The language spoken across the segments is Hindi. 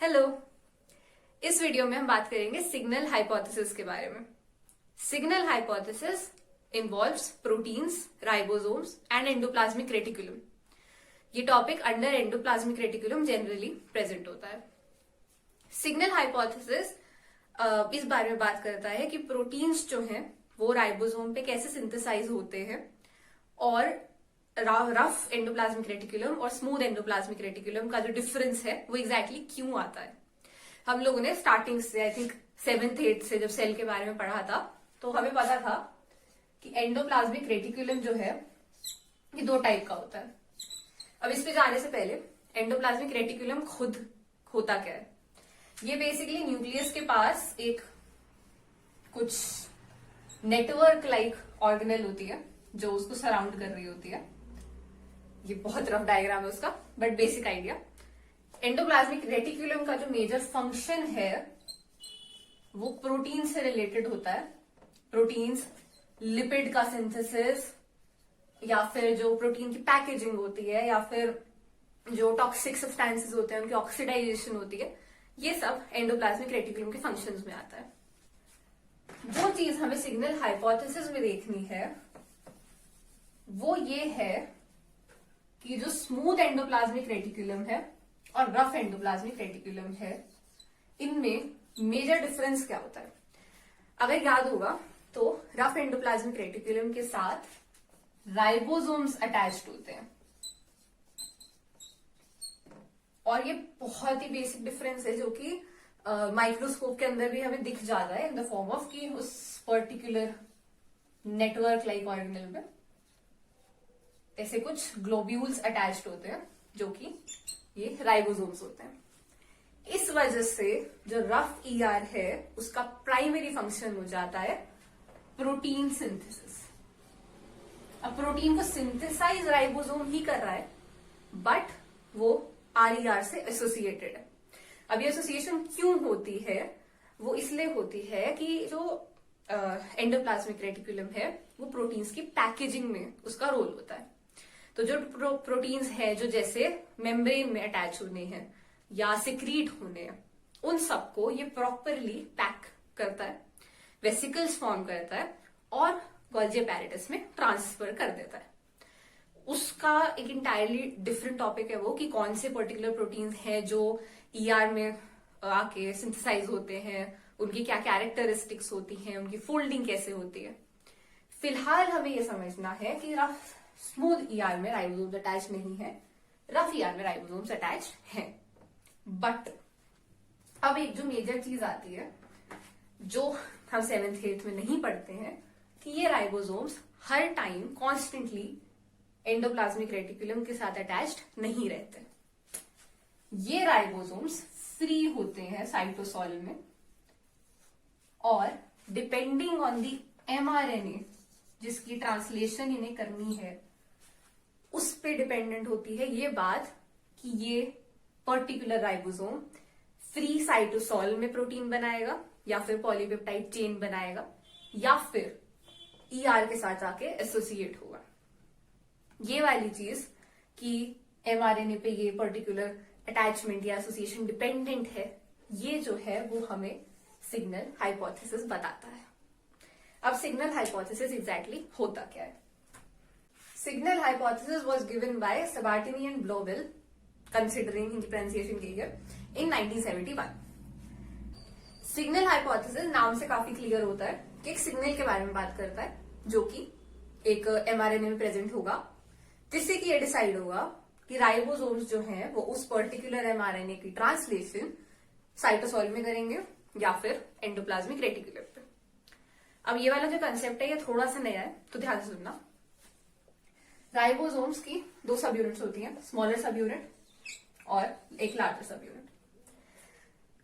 हेलो। इस वीडियो में हम बात करेंगे सिग्नल हाइपोथेसिस के बारे में। Signal hypothesis involves proteins, ribosomes and endoplasmic reticulum. ये topic under endoplasmic reticulum generally present होता है। सिग्नल हाइपोथेसिस इस बारे में बात करता है कि प्रोटीन्स जो हैं वो राइबोसोम पे कैसे सिंथेसाइज होते हैं और रफ एंडोप्लाज्मिक रेटिकुलम और स्मूथ एंडोप्लाज्मिक रेटिकुलम का जो डिफरेंस है वो एग्जैक्टली क्यों आता है। हम लोगों ने स्टार्टिंग से आई थिंक 7th 8th से जब सेल के बारे में पढ़ा था तो हमें पता था कि एंडोप्लाज्मिक रेटिकुलम जो है ये 2 टाइप का होता है। अब इस पे जाने से पहले एंडोप्लाज्मिक रेटिकुलम खुद होता क्या है। ये बेसिकली न्यूक्लियस के पास एक कुछ नेटवर्क लाइक ऑर्गेनेल होती है जो उसको सराउंड कर रही होती है। ये बहुत रफ डायग्राम है उसका, but basic idea. Endoplasmic reticulum का जो मेजर फंक्शन है वो प्रोटीन से रिलेटेड होता है। प्रोटीन्स, लिपिड का सिंथेसिस, या फिर जो प्रोटीन की पैकेजिंग होती है, या फिर जो टॉक्सिक सब्सटेंसेस होते हैं उनकी ऑक्सीडाइजेशन होती है, ये सब एंडोप्लाज्मिक रेटिकुलम के फंक्शंस में आता है। जो चीज हमें सिग्नल हाइपोथेसिस में देखनी है वो ये है कि जो स्मूथ एंडोप्लाज्मिक रेटिकुलम है और रफ एंडोप्लाज्मिक रेटिकुलम है, इनमें मेजर डिफरेंस क्या होता है। अगर याद होगा तो रफ एंडोप्लाज्मिक रेटिकुलम के साथ राइबोसोम्स अटैच्ड होते हैं और ये बहुत ही बेसिक डिफरेंस है जो कि माइक्रोस्कोप के अंदर भी हमें दिख जाता है इन द फॉर्म ऑफ कि उस पर्टिकुलर नेटवर्क लाइक ऑर्गेनेल में ऐसे कुछ ग्लोब्यूल्स अटैच्ड होते हैं जो कि ये राइबोसोम्स होते हैं। इस वजह से जो रफ ईआर है उसका प्राइमरी फंक्शन हो जाता है प्रोटीन सिंथेसिस। अब प्रोटीन को सिंथेसाइज राइबोसोम ही कर रहा है, बट वो आरईआर से एसोसिएटेड है। अब ये एसोसिएशन क्यों होती है? वो इसलिए होती है कि जो एंडोप्लाज्मिक रेटिकुलम है वो प्रोटीन्स की पैकेजिंग में उसका रोल होता है। तो जो प्रोटीन्स है जो जैसे मेम्ब्रेन में अटैच होने हैं या सिक्रीट होने हैं, उन सबको ये प्रॉपरली पैक करता है, वेसिकल्स फॉर्म करता है और गोल्जी अपैरेटस में ट्रांसफर कर देता है। उसका एक इंटायरली डिफरेंट टॉपिक है वो कि कौन से पर्टिकुलर प्रोटीन्स हैं जो ईआर में आके सिंथेसाइज होते हैं, उनकी क्या कैरेक्टरिस्टिक्स होती हैं, उनकी फोल्डिंग कैसे होती है। फिलहाल हमें यह समझना है कि रफ स्मूथ ईआर में राइबोसोम्स अटैच नहीं है, रफ ईआर में राइबोसोम्स अटैच हैं। बट अब एक जो मेजर चीज आती है जो हम 7th 8th में नहीं पढ़ते हैं कि ये राइबोसोम्स हर टाइम कॉन्स्टेंटली एंडोप्लाज्मिक रेटिकुलम के साथ अटैच्ड नहीं रहते। ये राइबोसोम्स फ्री होते हैं साइटोसॉल में और डिपेंडिंग ऑन दी एमआरएनए जिसकी ट्रांसलेशन इन्हें करनी है उस पे डिपेंडेंट होती है ये बात कि ये पर्टिकुलर राइबोसोम फ्री साइटोसॉल में प्रोटीन बनाएगा या फिर पॉलीपेप्टाइड चेन बनाएगा या फिर ईआर के साथ आके एसोसिएट होगा। ये वाली चीज कि एमआरएनए पे ये पर्टिकुलर अटैचमेंट या एसोसिएशन डिपेंडेंट है, ये जो है वो हमें सिग्नल हाइपोथेसिस बताता है। अब सिग्नल हाइपोथेसिस एग्जैक्टली होता क्या है? Signal hypothesis was given by Sabatini and Blobel, considering इनकी प्रोनाउंसिएशन की है, इन 1971। सिग्नल हाइपोथेसिस नाम से काफी क्लियर होता है कि एक सिग्नल के बारे में बात करता है जो कि एक एमआरएनए में प्रेजेंट होगा, जिससे कि ये डिसाइड होगा कि राइबोसोम्स जो हैं वो उस पर्टिकुलर एमआरएनए की ट्रांसलेशन साइटोसॉल में करेंगे या फिर एंडोप्लाज्मिक रेटिकुलम पे। अब ये वाला जो कंसेप्ट है ये थोड़ा सा नया है तो ध्यान से सुनना। राइबोसोम्स की 2 सब यूनिट्स होती हैं, स्मॉलर सब यूनिट और एक लार्जर सब यूनिट।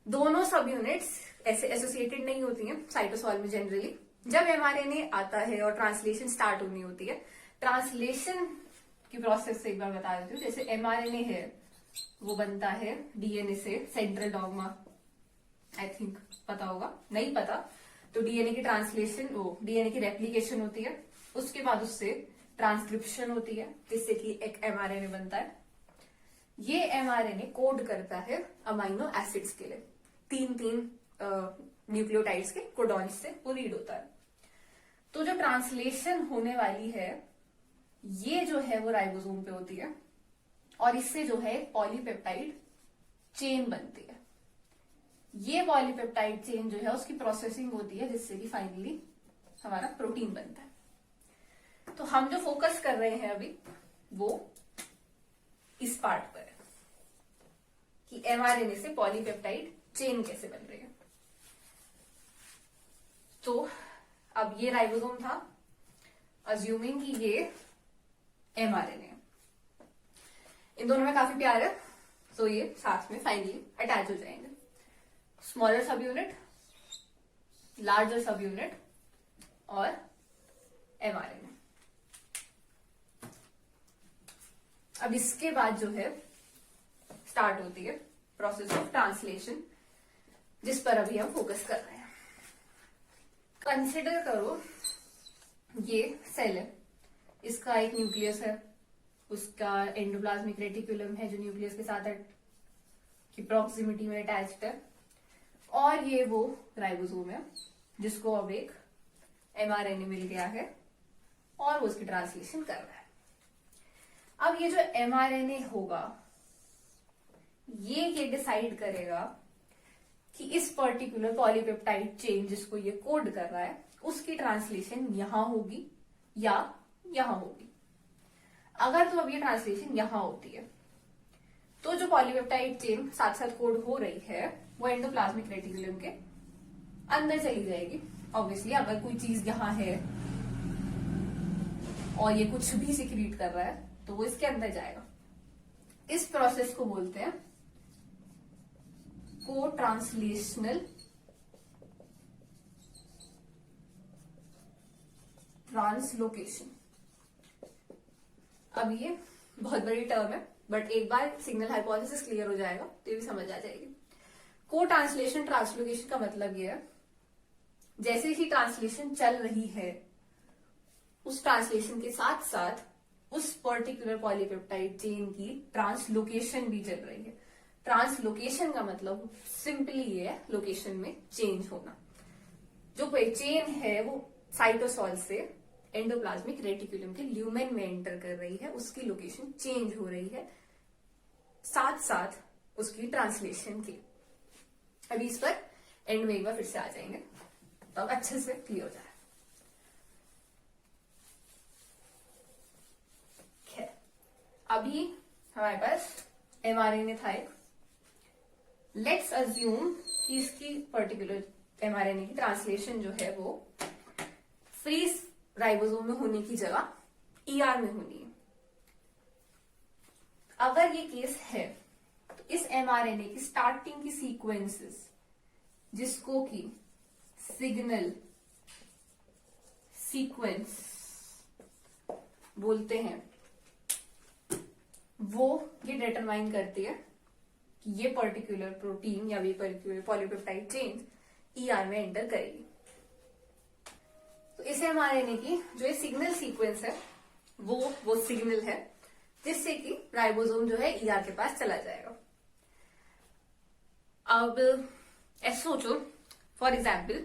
दोनों सब यूनिट्स ऐसे एसोसिएटेड नहीं होती हैं साइटोसॉल में जनरली। जब एमआरएनए आता है और ट्रांसलेशन स्टार्ट होनी होती है, ट्रांसलेशन की प्रोसेस से एक बार बता देती हूँ। जैसे एमआरएनए है वो बनता है डीएनए से, सेंट्रल डॉगमा आई थिंक पता होगा, नहीं पता तो डीएनए की ट्रांसलेशन, वो डीएनए की रेप्लिकेशन होती है, उसके बाद उससे ट्रांसक्रिप्शन होती है जिससे कि एक एमआरएनए बनता है। ये एमआरएनए कोड करता है अमाइनो एसिड्स के लिए, तीन तीन न्यूक्लियोटाइड्स के कोडॉन्स से वो रीड होता है। तो जो ट्रांसलेशन होने वाली है ये जो है वो राइबोसोम पे होती है और इससे जो है पॉलीपेप्टाइड चेन बनती है। ये पॉलीपेप्टाइड चेन जो है उसकी प्रोसेसिंग होती है जिससे कि फाइनली हमारा प्रोटीन बनता है। तो हम जो फोकस कर रहे हैं अभी वो इस पार्ट पर है कि एमआरएनए से पॉलीपेप्टाइड चेन कैसे बन रही है। तो अब ये राइबोसोम था, अज्यूमिंग कि ये एमआरएनए, इन दोनों में काफी प्यार है तो ये साथ में फाइनली अटैच हो जाएंगे। स्मॉलर सब यूनिट, लार्जर सब यूनिट और एमआरएनए। अब इसके बाद जो है स्टार्ट होती है प्रोसेस ऑफ ट्रांसलेशन, जिस पर अभी हम फोकस कर रहे हैं। कंसिडर करो ये सेल है, इसका एक न्यूक्लियस है, उसका एंडोप्लाज्मिक रेटिकुलम है जो न्यूक्लियस के साथ की प्रॉक्सिमिटी में अटैच्ड है, और ये वो राइबोसोम है जिसको अब एक एमआरएनए मिल गया है और वो उसकी ट्रांसलेशन कर रहा है। अब ये जो एमआरएनए होगा ये डिसाइड करेगा कि इस पर्टिकुलर पॉलीपेप्टाइड चेन जिसको ये कोड कर रहा है उसकी ट्रांसलेशन यहां होगी या यहां होगी। अगर तो अब ये ट्रांसलेशन यहां होती है तो जो पॉलीपेप्टाइड चेन साथ साथ कोड हो रही है वो एंडोप्लाज्मिक रेटिकुलम के अंदर चली जाएगी। ऑब्वियसली अगर कोई चीज यहां है और ये कुछ भी सिक्रीट कर रहा है तो वो इसके अंदर जाएगा। इस प्रोसेस को बोलते हैं को ट्रांसलेशनल ट्रांसलोकेशन। अब ये बहुत बड़ी टर्म है बट एक बार सिग्नल हाइपोथेसिस क्लियर हो जाएगा तो ये भी समझ आ जाएगी। को ट्रांसलेशन ट्रांसलोकेशन का मतलब ये है जैसे ही ट्रांसलेशन चल रही है उस ट्रांसलेशन के साथ साथ उस पर्टिकुलर पॉलीपेप्टाइड चेन की ट्रांसलोकेशन भी चल रही है। ट्रांसलोकेशन का मतलब सिंपली ये है लोकेशन में चेंज होना। जो चेन है वो साइटोसॉल से एंडोप्लाज्मिक रेटिकुलम के ल्यूमेन में एंटर कर रही है, उसकी लोकेशन चेंज हो रही है साथ साथ उसकी ट्रांसलेशन की। अभी इस पर एंड में एक बार फिर से आ जाएंगे तो अब अच्छे से क्लियर हो जाए। अभी हमारे पास एमआरएनए था एक, लेट्स अज्यूम कि इसकी पर्टिकुलर एमआरएनए की ट्रांसलेशन जो है वो फ्री राइबोसोम में होने की जगह ईआर में होनी है। अगर ये केस है तो इस एमआरएनए की स्टार्टिंग की सीक्वेंसेस जिसको कि सिग्नल सीक्वेंस बोलते हैं वो ये डिटरमाइन करती है कि ये पर्टिकुलर प्रोटीन या ये पर्टिकुलर पॉलीपेप्टाइड चेन ईआर में एंटर करेगी। तो इस एमआरएनए की जो ये सिग्नल सीक्वेंस है वो सिग्नल है जिससे कि राइबोसोम जो है ईआर के पास चला जाएगा। अब ऐसे सोचो, फॉर एग्जाम्पल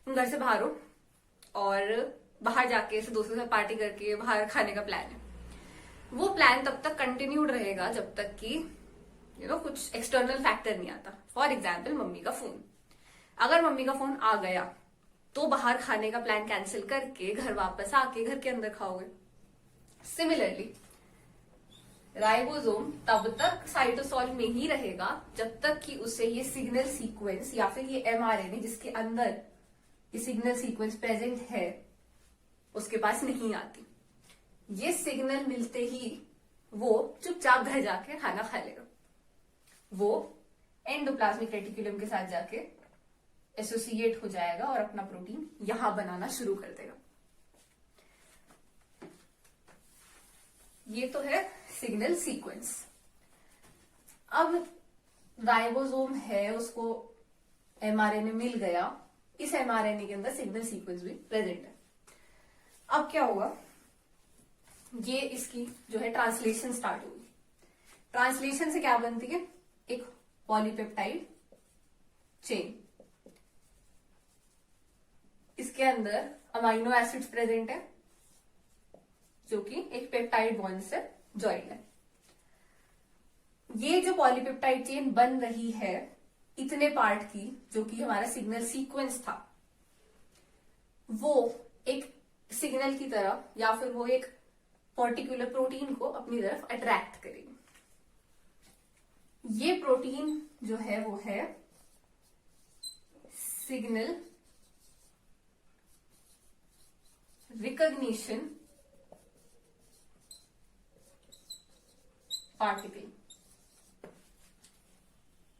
तुम घर से बाहर हो और बाहर जाके ऐसे दोस्तों से पार्टी करके बाहर खाने का प्लान है। वो प्लान तब तक कंटिन्यूड रहेगा जब तक कि कुछ एक्सटर्नल फैक्टर नहीं आता। फॉर एग्जाम्पल मम्मी का फोन, अगर मम्मी का फोन आ गया तो बाहर खाने का प्लान कैंसिल करके घर वापस आके घर के अंदर खाओगे। सिमिलरली राइबोसोम तब तक साइटोसॉल में ही रहेगा जब तक कि उसे ये सिग्नल सीक्वेंस या फिर ये एमआरएनए जिसके अंदर ये सिग्नल सीक्वेंस प्रेजेंट है उसके पास नहीं आती। ये सिग्नल मिलते ही वो चुपचाप घर जाके खाना खा लेगा। वो एंडोप्लाज्मिक रेटिकुलम के साथ जाके एसोसिएट हो जाएगा और अपना प्रोटीन यहां बनाना शुरू कर देगा। ये तो है सिग्नल सीक्वेंस। अब राइबोसोम है, उसको एमआरएनए मिल गया, इस एमआरएनए के अंदर सिग्नल सीक्वेंस भी प्रेजेंट है। अब क्या होगा, ये इसकी जो है ट्रांसलेशन स्टार्ट होगी। ट्रांसलेशन से क्या बनती है, एक पॉलीपेप्टाइड चेन। इसके अंदर अमाइनो एसिड्स प्रेजेंट है जो कि एक पेप्टाइड बॉन्ड से ज्वाइंट है। ये जो पॉलीपेप्टाइड चेन बन रही है इतने पार्ट की, जो कि हमारा सिग्नल सीक्वेंस था, वो एक सिग्नल की तरह या फिर वो एक पर्टिकुलर प्रोटीन को अपनी तरफ अट्रैक्ट करेगी। ये प्रोटीन जो है वो है सिग्नल रिकॉग्निशन पार्टिकल।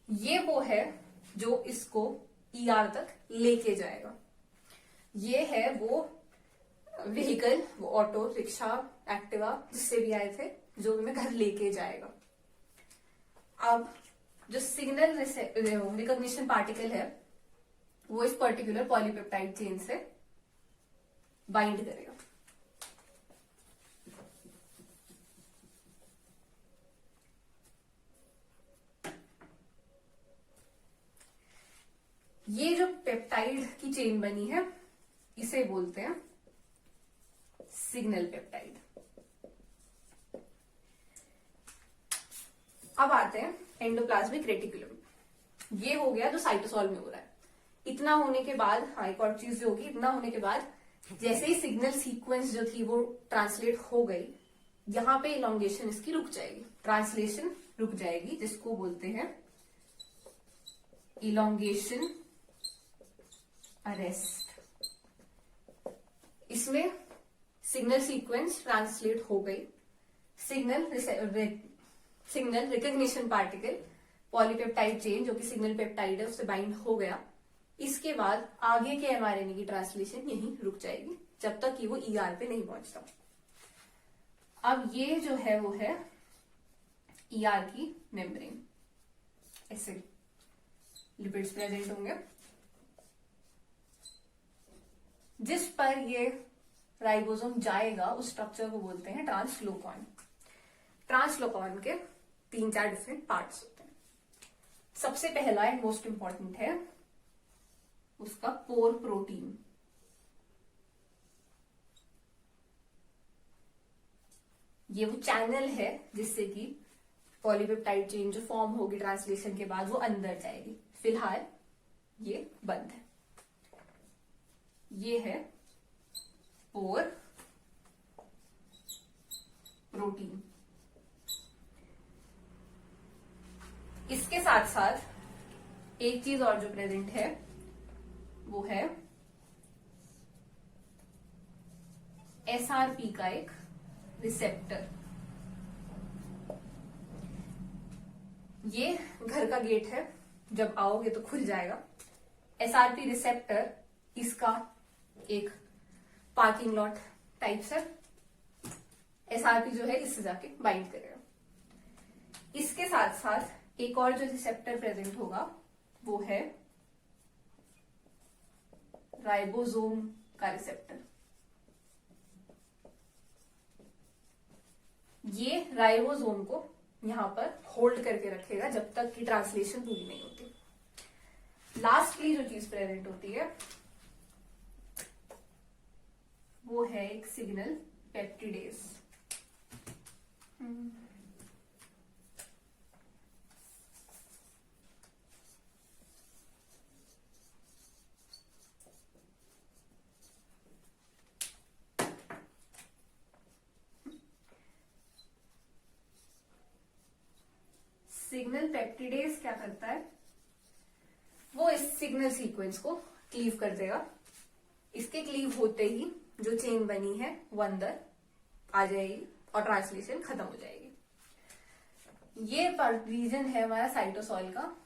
ये वो है जो इसको ईआर तक लेके जाएगा। ये है वो व्हीकल, वो ऑटो रिक्शा एक्टिवा जिससे भी आए थे, जो हमें घर लेके जाएगा। अब जो सिग्नल रिकॉग्निशन पार्टिकल है वो इस पर्टिकुलर पॉलीपेप्टाइड चेन से बाइंड करेगा। ये जो पेप्टाइड की चेन बनी है इसे बोलते हैं सिग्नल पेप्टाइड। अब आते हैं एंडोप्लाज्मिक रेटिकुलम। ये हो गया जो साइटोसॉल में हो रहा है। इतना होने के बाद, हाँ एक और चीज जो होगी, इतना होने के बाद जैसे ही सिग्नल सीक्वेंस जो थी वो ट्रांसलेट हो गई, यहां पे इलोंगेशन इसकी रुक जाएगी, ट्रांसलेशन रुक जाएगी, जिसको बोलते हैं इलोंगेशन अरेस्ट। इसमें सिग्नल सीक्वेंस ट्रांसलेट हो गई, signal recognition particle polypeptide chain जो कि सिग्नल पेप्टाइड है उससे बाइंड हो गया। इसके बाद आगे के एमआरएनए की ट्रांसलेशन यहीं रुक जाएगी जब तक कि वो ईआर पे नहीं पहुंचता। अब ये जो है वो है ईआर की मेम्ब्रेन। ऐसे लिपिड्स प्रेजेंट होंगे जिस पर ये राइबोसोम जाएगा, उस स्ट्रक्चर को बोलते हैं ट्रांसलोकॉन। ट्रांसलोकॉन के 3-4 डिफरेंट पार्ट्स होते हैं। सबसे पहला एंड मोस्ट इंपॉर्टेंट है उसका पोर प्रोटीन। ये वो चैनल है जिससे कि पॉलीपेप्टाइड चेन जो फॉर्म होगी ट्रांसलेशन के बाद वो अंदर जाएगी। फिलहाल ये बंद है। ये है पोर प्रोटीन। इसके साथ साथ एक चीज और जो प्रेजेंट है वो है एसआरपी का एक रिसेप्टर। ये घर का गेट है, जब आओगे तो खुल जाएगा। एसआरपी रिसेप्टर इसका एक पार्किंग लॉट टाइप से एसआरपी जो है इससे जाके बाइंड करेगा। इसके साथ साथ एक और जो रिसेप्टर प्रेजेंट होगा वो है राइबोसोम का रिसेप्टर। ये राइबोसोम को यहां पर होल्ड करके रखेगा जब तक कि ट्रांसलेशन पूरी नहीं होती। लास्टली जो चीज प्रेजेंट होती है वो है एक सिग्नल पेप्टिडेज। सिग्नल पेप्टिडेज क्या करता है, वो इस सिग्नल सीक्वेंस को क्लीव कर देगा। इसके क्लीव होते ही जो चेन बनी है वो अंदर आ जाएगी और ट्रांसलेशन खत्म हो जाएगी। ये रीजन है हमारा साइटोसॉल का,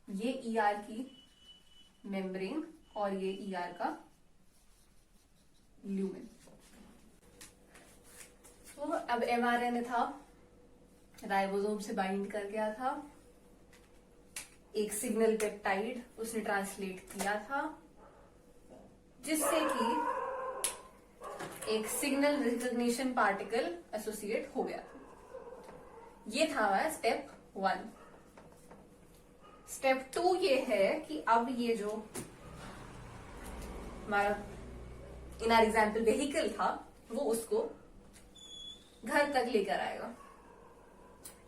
ये ईआर की मेम्ब्रेन और ये ईआर का ल्यूमेन। तो अब एमआरएनए था, राइबोसोम से बाइंड कर गया था, एक सिग्नल पेप्टाइड उसने ट्रांसलेट किया था जिससे कि एक सिग्नल रिकॉग्निशन पार्टिकल एसोसिएट हो गया था। ये था हमारा स्टेप 1। स्टेप 2 ये है कि अब ये जो हमारा इन आर एग्जाम्पल व्हीकल था वो उसको घर तक लेकर आएगा।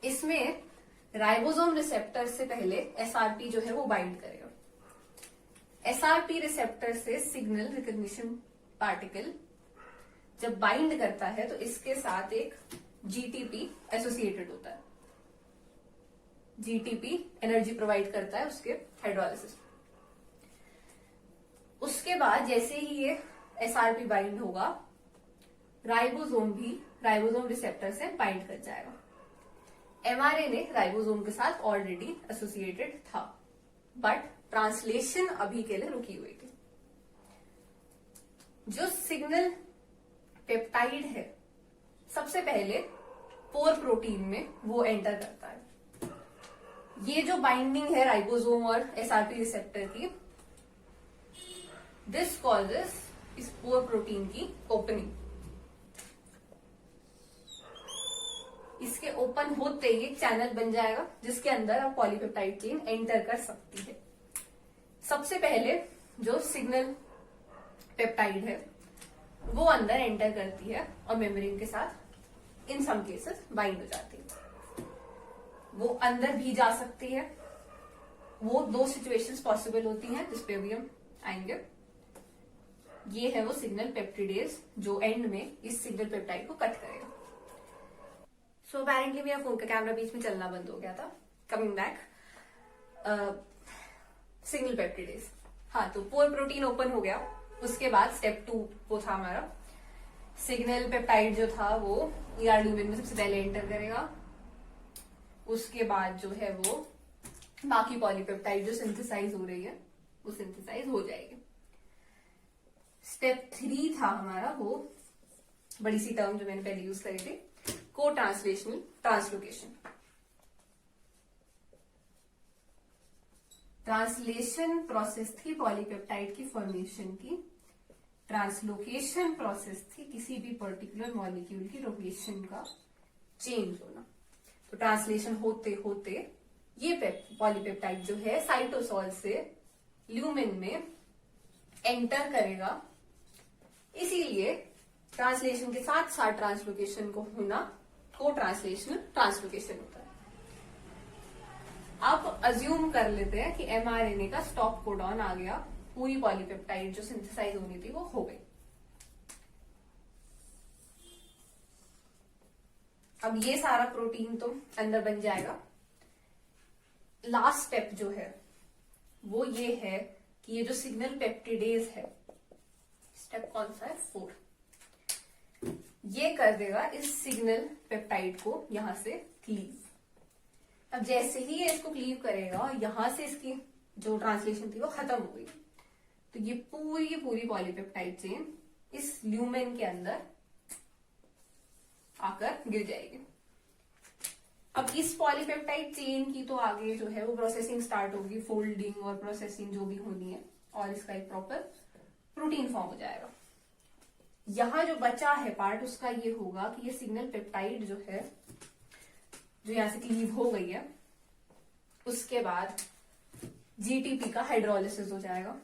इसमें राइबोसोम रिसेप्टर से पहले एसआरपी जो है वो बाइंड करेगा। एसआरपी रिसेप्टर से सिग्नल रिकॉग्निशन पार्टिकल जब बाइंड करता है तो इसके साथ एक जीटीपी एसोसिएटेड होता है। जीटीपी एनर्जी प्रोवाइड करता है उसके हाइड्रोलाइसिस। उसके बाद जैसे ही ये एसआरपी बाइंड होगा, राइबोसोम भी राइबोसोम रिसेप्टर से बाइंड कर जाएगा। एमआरएनए राइबोसोम के साथ ऑलरेडी एसोसिएटेड था, बट ट्रांसलेशन अभी के लिए रुकी हुई थी। जो सिग्नल पेप्टाइड है सबसे पहले पोर प्रोटीन में वो एंटर करता है। ये जो बाइंडिंग है राइबोसोम और एसआरपी रिसेप्टर की, दिस कॉजेस इस पोर प्रोटीन की ओपनिंग। इसके ओपन होते ही एक चैनल बन जाएगा जिसके अंदर अब पॉलीपेप्टाइड चेन एंटर कर सकती है। सबसे पहले जो सिग्नल पेप्टाइड है वो अंदर एंटर करती है और मेम्ब्रेन के साथ इन सम केसेस बाइंड हो जाती है। वो अंदर भी जा सकती है। वो 2 सिचुएशंस पॉसिबल होती हैं जिस पे भी हम आएंगे। ये है वो सिग्नल पेप्टिडेज जो एंड में इस सिग्नल पेप्टाइड को कट करेगा। सो अपेरेंटली मेरा फोन का कैमरा बीच में चलना बंद हो गया था। Coming back, signal peptidase. हाँ, तो पोर प्रोटीन ओपन हो गया। उसके बाद स्टेप 2 वो था हमारा सिग्नल पेप्टाइड जो था वो ईआर ल्यूमेन में सबसे पहले एंटर करेगा। उसके बाद जो है वो बाकी पॉलीपेप्टाइड जो सिंथेसाइज हो रही है वो सिंथेसाइज हो जाएगी। स्टेप 3 था हमारा वो बड़ी सी टर्म जो मैंने पहले यूज करी थी, को ट्रांसलेशनल ट्रांसलोकेशन। ट्रांसलेशन प्रोसेस थी पॉलीपेप्टाइड की फॉर्मेशन की। ट्रांसलोकेशन प्रोसेस थी किसी भी पर्टिकुलर मॉलिक्यूल की लोकेशन का चेंज होना। तो ट्रांसलेशन होते होते ये पॉलीपेप्टाइड जो है साइटोसॉल से ल्यूमेन में एंटर करेगा। इसीलिए ट्रांसलेशन के साथ साथ ट्रांसलोकेशन को होना को ट्रांसलेशनल ट्रांसलोकेशन होता है। अब अज्यूम कर लेते हैं कि एमआरएनए का स्टॉप कोडॉन आ गया, पूरी पॉलीपेप्टाइड जो सिंथेसाइज होनी थी वो हो गई। अब ये सारा प्रोटीन तो अंदर बन जाएगा। लास्ट स्टेप जो है वो ये है कि ये जो सिग्नल पेप्टिडेज है, स्टेप कौन सा है, 4, ये कर देगा इस सिग्नल पेप्टाइड को यहां से क्लीव। अब जैसे ही ये इसको क्लीव करेगा, यहां से इसकी जो ट्रांसलेशन थी वो खत्म हो गई। तो ये पूरी पूरी पॉलीपेप्टाइड चेन इस ल्यूमेन के अंदर आकर गिर जाएगी। अब इस पॉलीपेप्टाइड चेन की तो आगे जो है वो प्रोसेसिंग स्टार्ट होगी, फोल्डिंग और प्रोसेसिंग जो भी होनी है, और इसका एक प्रॉपर प्रोटीन फॉर्म हो जाएगा। यहां जो बचा है पार्ट उसका ये होगा कि ये सिग्नल पेप्टाइड जो है जो यहां से क्लीव हो गई है, उसके बाद जीटीपी का हाइड्रोलिसिस हो जाएगा।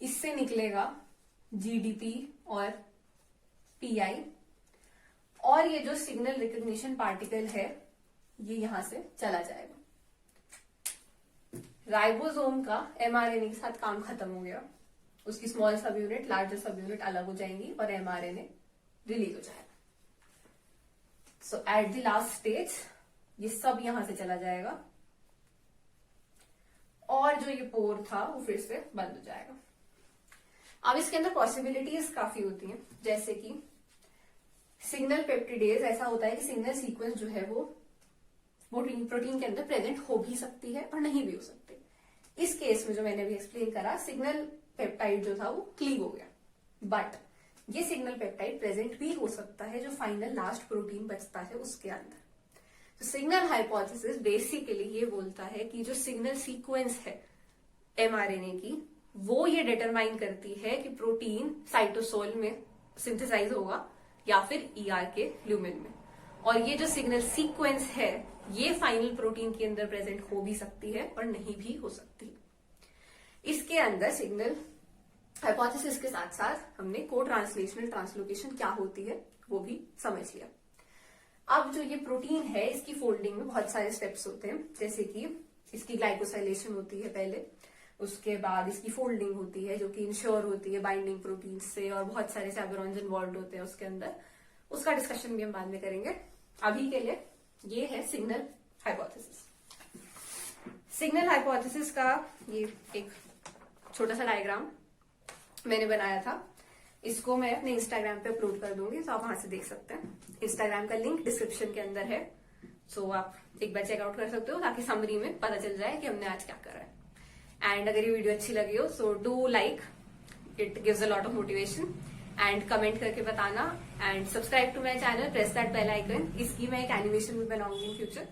इससे निकलेगा जीडीपी और पीआई, और ये जो सिग्नल रिकॉग्निशन पार्टिकल है ये यहां से चला जाएगा। राइबोसोम का एमआरएनए के साथ काम खत्म हो गया। उसकी स्मॉल सब यूनिट लार्जर सब यूनिट अलग हो जाएंगी और एमआरएनए रिलीज हो जाएगा। सो एट द लास्ट स्टेज ये सब यहां से चला जाएगा और जो ये पोर था वो फिर से बंद हो जाएगा। अब इसके अंदर पॉसिबिलिटीज काफी होती हैं, जैसे कि सिग्नल पेप्टिडेज ऐसा होता है कि सिग्नल सीक्वेंस जो है वो प्रोटीन के अंदर प्रेजेंट हो भी सकती है और नहीं भी हो सकती। इस केस में जो मैंने अभी एक्सप्लेन करा, सिग्नल पेप्टाइड जो था वो क्लीव हो गया, बट ये सिग्नल पेप्टाइड प्रेजेंट भी हो सकता है जो फाइनल लास्ट प्रोटीन बचता है उसके अंदर। तो सिग्नल हाइपोथेसिस बेसिकली ये बोलता है कि जो सिग्नल सीक्वेंस है एमआरएनए की, वो ये डिटरमाइन करती है कि प्रोटीन साइटोसोल में सिंथेसाइज होगा या फिर ईआर के ल्यूमेन में। और ये जो सिग्नल सीक्वेंस है ये फाइनल प्रोटीन के अंदर प्रेजेंट हो भी सकती है और नहीं भी हो सकती। इसके अंदर सिग्नल हाइपोथेसिस के साथ साथ हमने को ट्रांसलेशनल ट्रांसलोकेशन क्या होती है वो भी समझ लिया। अब जो ये प्रोटीन है इसकी फोल्डिंग में बहुत सारे स्टेप्स होते हैं, जैसे कि इसकी ग्लाइकोसाइलेशन होती है पहले, उसके बाद इसकी फोल्डिंग होती है जो कि इंश्योर होती है बाइंडिंग प्रोटीन से, और बहुत सारे चैपेरॉन्स इन्वॉल्व होते हैं उसके अंदर। उसका डिस्कशन भी हम बाद में करेंगे। अभी के लिए ये है सिग्नल हाइपोथेसिस। सिग्नल हाइपोथेसिस का ये एक छोटा सा डायग्राम मैंने बनाया था, इसको मैं अपने इंस्टाग्राम पे अपलोड कर दूंगी, तो आप वहां से देख सकते हैं। इंस्टाग्राम का लिंक डिस्क्रिप्शन के अंदर है, सो आप एक बार चेकआउट कर सकते हो ताकि समरी में पता चल जाए कि हमने आज क्या करा है। एंड अगर ये वीडियो अच्छी लगी हो so do like, it gives a lot of motivation, and comment करके बताना, and subscribe to my channel, press that bell icon. इसकी मैं एक एनिमेशन भी बनाऊंगी इन फ्यूचर,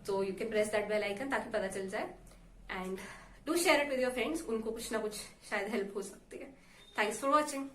तो you can press that bell icon ताकि पता चल जाए। And do share it with your friends, उनको कुछ ना कुछ शायद हेल्प हो सकती है। Thanks for watching.